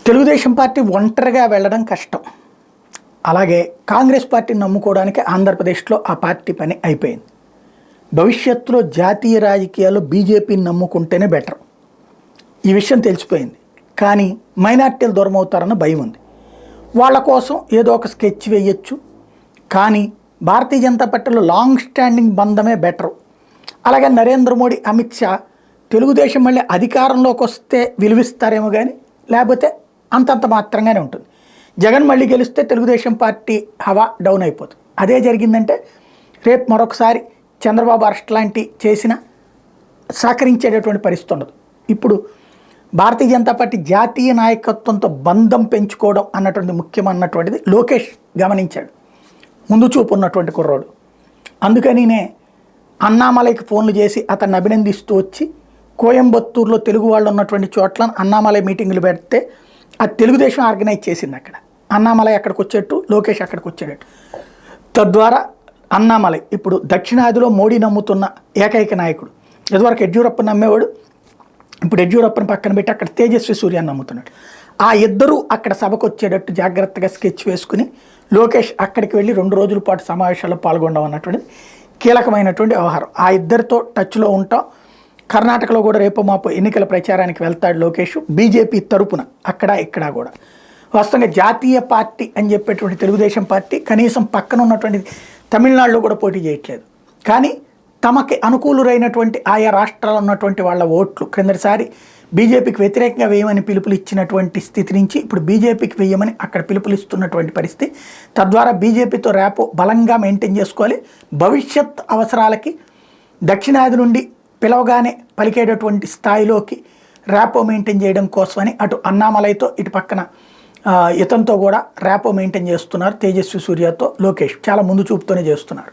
Telugu Desam party ఒంటరిగా వెళ్ళడం కష్టం. అలాగే కాంగ్రెస్ పార్టీని నమ్ముకోవడానికి ఆంధ్రప్రదేశ్లో ఆ పార్టీ పని అయిపోయింది. భవిష్యత్తులో జాతీయ రాజకీయాల్లో బీజేపీని నమ్ముకుంటేనే బెటర్. ఈ విషయం తెలిసిపోయింది. కానీ మైనార్టీలు దూరం అవుతారన్న భయం ఉంది. వాళ్ళ కోసం ఏదో ఒక స్కెచ్ వేయచ్చు. కానీ భారతీయ జనతా పార్టీలో లాంగ్ స్టాండింగ్ బంధమే బెటరు. అలాగే నరేంద్ర మోడీ, అమిత్ షా తెలుగుదేశం మళ్ళీ అధికారంలోకి వస్తే విలువిస్తారేమో, కానీ లేకపోతే అంతంత మాత్రంగానే ఉంటుంది. జగన్ మళ్ళీ గెలిస్తే తెలుగుదేశం పార్టీ హవా డౌన్ అయిపోతుంది. అదే జరిగిందంటే రేపు మరొకసారి చంద్రబాబు అరెస్ట్ లాంటి చేసిన సహకరించేటటువంటి పరిస్థితి ఉండదు. ఇప్పుడు భారతీయ జనతా పార్టీ జాతీయ నాయకత్వంతో బంధం పెంచుకోవడం అన్నటువంటి ముఖ్యమన్నటువంటిది లోకేష్ గమనించాడు. ముందు చూపు ఉన్నటువంటి కుర్రోడు. అందుకనినే అన్నామలైకి ఫోన్లు చేసి అతన్ని అభినందిస్తూ వచ్చి కోయంబత్తూరులో తెలుగు వాళ్ళు ఉన్నటువంటి చోట్ల అన్నామలై మీటింగులు పెడితే అది తెలుగుదేశం ఆర్గనైజ్ చేసింది. అక్కడ అన్నామలై అక్కడికి వచ్చేట్టు, లోకేష్ అక్కడికి వచ్చేటట్టు. తద్వారా అన్నామలై ఇప్పుడు దక్షిణాదిలో మోడీ నమ్ముతున్న ఏకైక నాయకుడు. ఇదివరకు యడ్యూరప్పని నమ్మేవాడు, ఇప్పుడు యడ్యూరప్పని పక్కన పెట్టి అక్కడ తేజస్వి సూర్యాన్ని నమ్ముతున్నాడు. ఆ ఇద్దరూ అక్కడ సభకు వచ్చేటట్టు జాగ్రత్తగా స్కెచ్ వేసుకుని లోకేష్ అక్కడికి వెళ్ళి 2 రోజుల పాటు సమావేశాల్లో పాల్గొనడం అన్నటువంటిది కీలకమైనటువంటి వ్యవహారం. ఆ ఇద్దరితో టచ్లో ఉంటాం. కర్ణాటకలో కూడా రేపు మాపు ఎన్నికల ప్రచారానికి వెళ్తాడు లోకేష్, బీజేపీ తరపున అక్కడ ఇక్కడ కూడా. వాస్తవంగా జాతీయ పార్టీ అని చెప్పేటువంటి తెలుగుదేశం పార్టీ కనీసం పక్కన ఉన్నటువంటి తమిళనాడులో కూడా పోటీ చేయట్లేదు. కానీ తమకి అనుకూలురైనటువంటి ఆయా రాష్ట్రాల్లో ఉన్నటువంటి వాళ్ళ ఓట్లు క్రిందటిసారి బీజేపీకి వ్యతిరేకంగా వేయమని పిలుపులు ఇచ్చినటువంటి స్థితి నుంచి ఇప్పుడు బీజేపీకి వేయమని అక్కడ పిలుపులు ఇస్తున్నటువంటి పరిస్థితి. తద్వారా బీజేపీతో ర్యాపో బలంగా మెయింటైన్ చేసుకోవాలి. భవిష్యత్ అవసరాలకి దక్షిణాది నుండి పిలవగానే పలికేటటువంటి స్థాయిలోకి ర్యాపో మెయింటైన్ చేయడం కోసమని అటు అన్నామలైతో ఇటు పక్కన ఇతనితో కూడా ర్యాపో మెయింటైన్ చేస్తున్నారు. తేజస్వి సూర్యతో లోకేష్ చాలా ముందు చూపుతోనే చేస్తున్నారు.